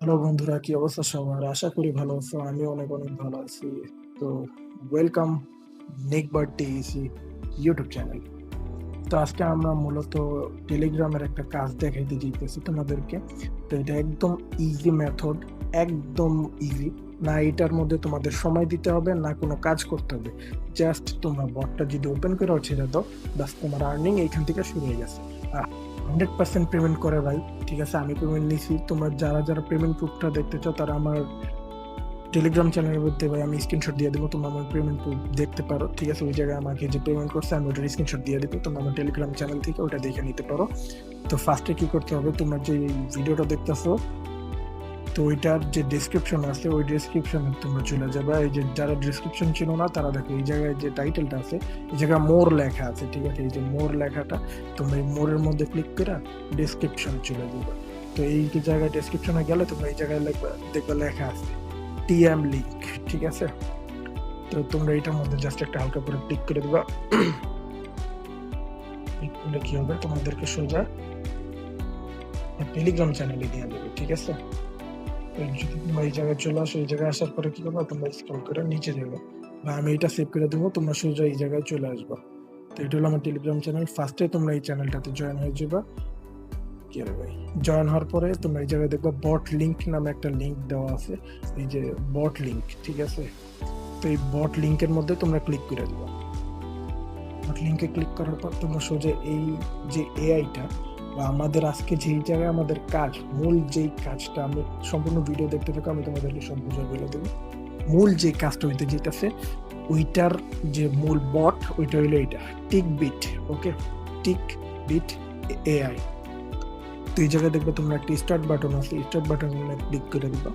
Hello বন্ধুরা, কি অবস্থা সবার? আশা করি ভালো আছো। আমি অনেক অনেক ভালো আছি। তো ওয়েলকাম নিক বার্ড টিইসি ইউটিউব চ্যানেল। তো আজকে আমরা মূলত টেলিগ্রামের একটা কাজ দেখাইতে যেতেছি তোমাদেরকে। তো এটা একদম ইজি মেথড, একদম ইজি। না এটার মধ্যে তোমাদের সময় দিতে হবে, না কোনো কাজ করতে হবে। জাস্ট তোমরা বটটা যদি ওপেন করে ছেড়ে দাও, বাস তোমার আর্নিং এইখান থেকে শুরু হয়ে গেছে। আর 100% পেমেন্ট করে ভাই। ঠিক আছে, আমি পেমেন্ট নিছি। তোমরা যারা যারা পেমেন্ট প্রুফটা দেখতে চাও তারা আমার টেলিগ্রাম চ্যানেলের মধ্যে ভাই আমি স্ক্রিনশট দিয়ে দেবো, তোমরা আমার পেমেন্ট প্রুফ দেখতে পারো। ঠিক আছে, ওই জায়গায় আমাকে যে পেমেন্ট করছে আমি ওটার স্ক্রিনশট দিয়ে দেবো, তোমরা আমার টেলিগ্রাম চ্যানেল থেকে ওটা দেখে নিতে পারো। তো ফার্স্টে কি করতে হবে, তোমরা যে ভিডিওটা দেখতেছো, তো ওইটার যে ডেসক্রিপশন আছে ওই ডেসক্রিপশনে তোমরা চলে যাবে। এই যে যারা ডেসক্রিপশন ছিল না তারা দেখো এই জায়গায় যে টাইটেলটা আছে, এই জায়গায় মোর লেখা আছে। ঠিক আছে, এই যে মোর লেখাটা, তোমরা এই মোরের মধ্যে ক্লিক করে ডেসক্রিপশন চলে যাবে। তো এই যে জায়গায় ডেসক্রিপশনে গেলে তোমরা এই জায়গায় দেখবে লেখা আছে টিএম লিঙ্ক। ঠিক আছে, তো তোমরা এটার মধ্যে জাস্ট একটা হালকা করে ক্লিক করে দিবা। ক্লিক করলে কি হবে, তোমাদেরকে সোজা টেলিগ্রাম চ্যানেলে নিয়ে যাবে। ঠিক আছে, যদি তোমরা এই জায়গায় চলে আসো, এই জায়গায় আসার পরে কি করবো, তোমরা স্ক্রল করে নিচে যাবে, বা আমি এটা সেভ করে দেবো, তোমরা সোজা এই জায়গায় চলে আসবা। তো এটা হলো আমার টেলিগ্রাম চ্যানেল। ফার্স্টে তোমরা এই চ্যানেলটাতে জয়েন হয়ে যাবা। কি রে ভাই, জয়েন হওয়ার পরে তোমরা এই জায়গায় দেখবা বট লিঙ্ক নামে একটা লিঙ্ক দেওয়া আছে, এই যে বট লিঙ্ক। ঠিক আছে, তো এই বট লিঙ্কের মধ্যে তোমরা ক্লিক করে দিবা। বট লিঙ্কে ক্লিক করার পর তোমরা সোজা এই যে এআইটা বা আমাদের আজকে যেই জায়গায় আমাদের কাজ, মূল যেই কাজটা, আমি সম্পূর্ণ ভিডিও দেখতে থাকো, আমি তোমাদেরকে সব বুঝে বলে দেবো। মূল যে কাজটা হইতে যেতেছে, ওইটার যে মূল বট ওইটা হইলো এইটা টিক বিট। ওকে, টিক বিট এআই। তো এই জায়গায় দেখবে তোমরা একটা স্টার্ট বাটন আছে, স্টার্ট বাটন ক্লিক করে দিবা।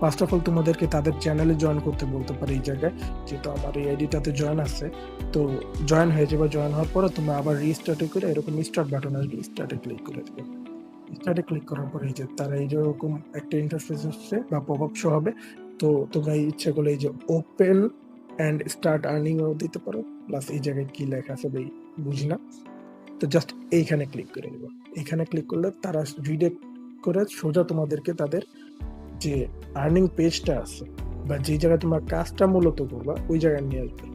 ফার্স্ট অফ অল তোমাদেরকে তাদের চ্যানেলে জয়েন করতে বলতে পারে এই জায়গায়, যেহেতু আমার এই আইডিটাতে জয়েন আছে। তো জয়েন হয়ে যাবে। জয়েন হওয়ার পরে তোমরা আবার রিস্টার্টে করে এরকম স্টার্ট বাটন আসবে, স্টার্টে ক্লিক করে দেবে। স্টার্টে ক্লিক করার পরে এই যে তারা এই যে এরকম একটা ইন্টারফেস আসছে বা পপ আপ শো হবে। তো তোমরা ইচ্ছে করলে এই যে ওপেন অ্যান্ড স্টার্ট আর্নিং ও দিতে পারো, প্লাস এই জায়গায় কি লেখা আছে ভাই বুঝি না। তো জাস্ট এইখানে ক্লিক করে দেবো। এখানে ক্লিক করলে তারা রিডাইরেক্ট করে সোজা তোমাদেরকে তাদের যে আর্নিং পেজটা আছে বা যে জায়গায় তোমার কাজটা মূলত করবা ওই জায়গায় নিয়ে আসবে।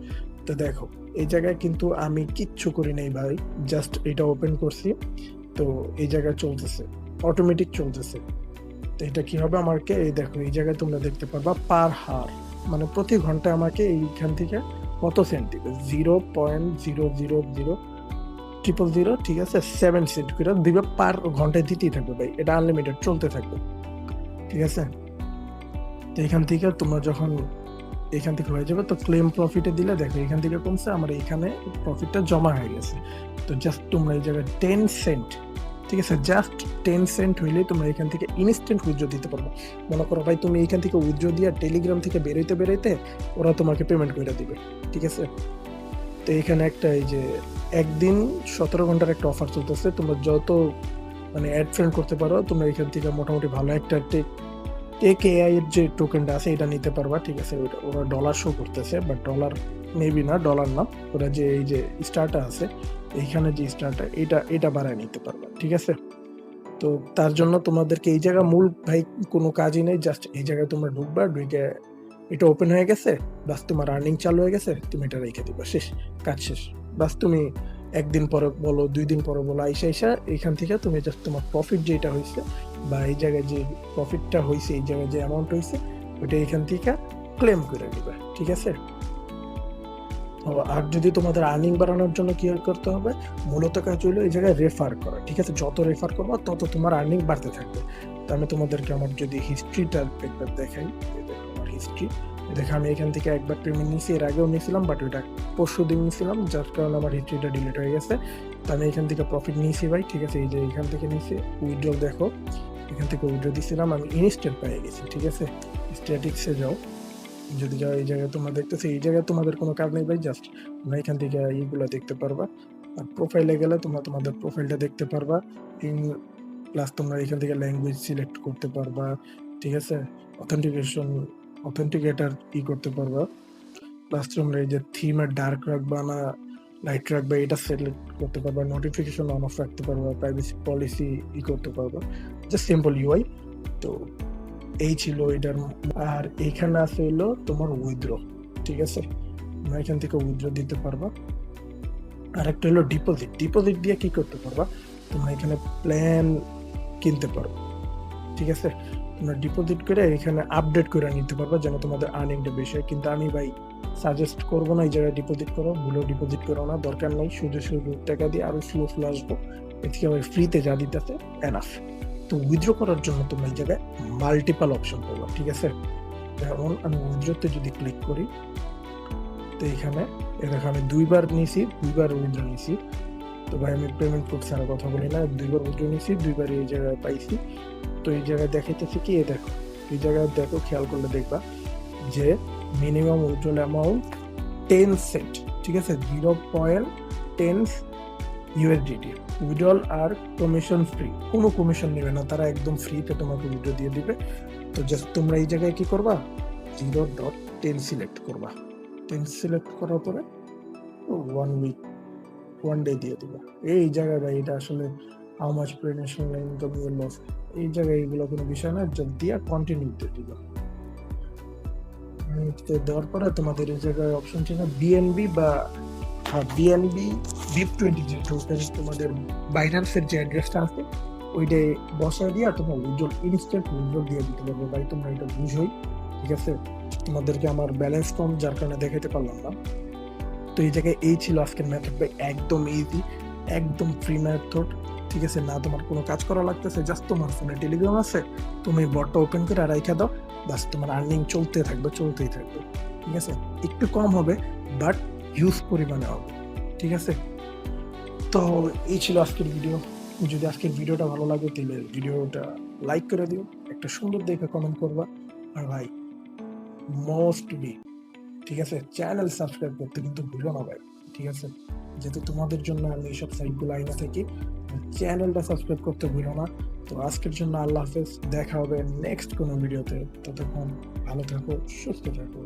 তো দেখো এই জায়গায় কিন্তু আমি কিচ্ছু করি নাই ভাই, জাস্ট এটা ওপেন করছি। তো এই জায়গায় চলতেছে, অটোমেটিক চলতেছে। তো এটা কি হবে, আমাকে এই দেখো এই জায়গায় তোমরা দেখতে পারবা পার হার, মানে প্রতি ঘন্টায় আমাকে এইখান থেকে কত সেন্ট দিবে, 0.000000। ঠিক আছে, 7 সেন্ট করে দিবে পার ঘন্টায়, দিতেই থাকবে ভাই, এটা আনলিমিটেড চলতে থাকবে। ঠিক আছে, তো এখান থেকে তোমরা যখন এখান থেকে হয়ে যাবে, তো ক্লেম প্রফিটে দিলে দেখো এখান থেকে কমছে, আমার এখানে প্রফিটটা জমা হয়ে গেছে। তো জাস্ট তোমরা এই জায়গায় 10 সেন্ট, ঠিক আছে, জাস্ট 10 সেন্ট হইলে তোমরা এখান থেকে ইনস্ট্যান্ট উইথড্র দিতে পারবে। মনে করো ভাই তুমি এখান থেকে উইথড্র দিয়ে টেলিগ্রাম থেকে বেরোইতে বেরোইতে ওরা তোমাকে পেমেন্ট করে দিবে। ঠিক আছে, তো এখানে একটা এই যে একদিন 17 ঘন্টার একটা অফার চলতেছে, তোমরা যত মানে অ্যাড ফ্রেন্ড করতে পারো তোমরা এখান থেকে মোটামুটি ভালো একটা টেক এআই এর যে টোকেনটা আছে এটা নিতে পারবা। ঠিক আছে, ওরা ডলার শো করতেছে, বাট ডলার মেবি না, ডলার না, ওরা যে এই যে স্টারটা আছে এইখানে যে স্টারটা, এটা বাড়ায় নিতে পারবা। ঠিক আছে, তো তার জন্য তোমাদেরকে এই জায়গা মূল ভাই কোনো কাজই নেই, জাস্ট এই জায়গায় তোমরা ঢুকবা, ঢুকে এটা ওপেন হয়ে গেছে, বাস তোমার আর্নিং চালু হয়ে গেছে, তুমি এটা রেখে দিবা, শেষ, কাজ শেষ। বাস তুমি একদিন পরে বলো, 2 দিন পরে বলো, আইসা এখান থেকে তুমি জাস্ট তোমার প্রফিট যেটা হয়েছে বা এই জায়গায় যে প্রফিটটা হয়েছে, এই জায়গায় যে অ্যামাউন্ট হয়েছে ওইটা এখান থেকে ক্লেম করে নিবা। ঠিক আছে, আর যদি তোমাদের আর্নিং বাড়ানোর জন্য কি করতে হবে, মূলত কাজ হলো এই জায়গায় রেফার করা। ঠিক আছে, যত রেফার করবো তত তোমার আর্নিং বাড়তে থাকবে। তো আমি তোমাদেরকে আমার যদি হিস্ট্রিটা একবার দেখাই, আমার হিস্ট্রি দেখে, আমি এখান থেকে একবার পেমেন্ট নিয়েছি, এর আগেও নিয়েছিলাম, বাট ওইটা পরশু দিন নিয়েছিলাম, যার কারণে আমার হিস্ট্রিটা ডিলিট হয়ে গেছে। তো আমি এখান থেকে প্রফিট নিয়েছি ভাই। ঠিক আছে, এই যে এখান থেকে নিয়েছি উইথড্র, দেখো এখান থেকে উইথড্র দিয়েছিলাম, আমি ইনস্ট্যান্ট পেয়ে গেছি। ঠিক আছে, স্ট্যাটিক্সে যাও, যদি যাও এই জায়গায় তোমরা দেখতেছো, এই জায়গায় তোমাদের কোনো কাজ নেই ভাই, জাস্ট তোমরা এখান থেকে এইগুলো দেখতে পারবা। আর প্রোফাইলে গেলে তোমরা তোমাদের প্রোফাইলটা দেখতে পারবা, প্লাস তোমরা এখান থেকে ল্যাঙ্গুয়েজ সিলেক্ট করতে পারবা। ঠিক আছে, অথেন্টিকেটার করতে পারবা, প্লাস তোমরা এই যে থিমের ডার্ক রাখবা না লাইট রাখবা এটা সিলেক্ট করতে পারবা, নোটিফিকেশন অন অফ রাখতে পারবা, প্রাইভেসি পলিসি করতে পারবা, জাস্ট সিম্পল ইউআই। তো এই ছিল এটার। আর এখানে আছে হলো তোমার উইথড্র, ঠিক আছে, তোমরা এখান থেকে উইথড্র দিতে পারবা। আর একটা হলো ডিপোজিট। ডিপোজিট দিয়ে কি করতে পারবা, তোমরা এখানে প্ল্যান কিনতে পারো, ঠিক আছে। তোমরা ডিপোজিট করে এখানে আপডেট করে নিতে পারবা যেন তোমাদের আর্নিংটা বেশি হয়। কিন্তু আমি ভাই সাজেস্ট করবো না এই জায়গায় ডিপোজিট করো, ভুলেও ডিপোজিট করো না, দরকার নাই। শুধু শুধু টাকা দিয়ে আরো স্লো আসবো, এর থেকে আমি ফ্রিতে যা দিতেছে এনাফ। তো উইথড্র করার জন্য তোমরা এই জায়গায় মাল্টিপাল অপশন পাবা, ঠিক আছে। যেমন আমি উইথড্রতে যদি ক্লিক করি, তো এখানে আমি 2বার নিয়েছি, 2বার উইথড্র নিয়েছি। তো ভাই আমি পেমেন্ট কোড ছাড়া কথা বলি না, 2বার উইথড্র নিয়েছি, 2বার এই জায়গায় পাইছি। তো এই জায়গায় দেখাইতেছে কি, দেখো এই জায়গায় দেখো, খেয়াল করলে দেখবা যে মিনিমাম উইথড্রল অ্যামাউন্ট 10 সেন্ট, ঠিক আছে, 0.10 ইউএসডিটি উইথড্রল। আর কমিশন ফ্রি, কোনো কমিশন নেবে না তারা, একদম ফ্রিতে তোমাকে উইথড্র দিয়ে দিবে। তো জাস্ট তোমরা এই জায়গায় কি করবা, 0.10 সিলেক্ট করবা। 10 সিলেক্ট করার পরে 1 উইক 1 ডে দিয়ে দিবা। এই জায়গায় ভাই এটা আসলে how much predictional income you loss, এই জায়গায় এগুলো কোনো বিষয় না, জাস্ট দিয়া কন্টিনিউ দিয়ে দিবা। দেওয়ার পরে তোমাদের এই জায়গায় অপশন ছিল বিএনবি বা বিএনবি BIP20, যেহেতু তোমাদের বাইন্যান্সের যে অ্যাড্রেসটা আছে ওইটাই বসায় দিয়া তোমরা উইথড্রল, ইনস্ট্যান্ট উইথড্রল দিয়ে দিতে পারবে। ভাই তোমরা এটা বুঝোই, ঠিক আছে। তোমাদেরকে আমার ব্যালেন্স কম, যার কারণে দেখাতে পারলাম না। তো এই জায়গায় এই ছিল আজকের মেথড ভাই, একদম ইজি, একদম ফ্রি মেথড, ঠিক আছে। না তোমার কোনো কাজ করা লাগতেছে, জাস্ট তোমার ফোনে টেলিগ্রাম আছে, তুমি বটটা ওপেন করে রাইখা দাও, বাস তোমার আর্নিং চলতেই থাকবে, ঠিক আছে। একটু কম হবে বাট হিউজ পরিমাণে হবে, ঠিক আছে। তো এই ছিল আজকের ভিডিও। যদি আজকের ভিডিওটা ভালো লাগে তাহলে ভিডিওটা লাইক করে দিও, একটা সুন্দর দেখে কমেন্ট করবা। আর ভাই মোস্টলি, ঠিক আছে, চ্যানেল সাবস্ক্রাইব করতে কিন্তু ভুলো না ভাই, ঠিক আছে। যেহেতু তোমাদের জন্য আমি এইসব সাইটগুলো আইনা থাকি, চ্যানেলটা সাবস্ক্রাইব করতে ভুলো না। তো আজকের জন্য আল্লাহ হাফেজ, দেখা হবে নেক্সট কোনো ভিডিওতে। ততক্ষণ ভালো থাকো, সুস্থ থাকো।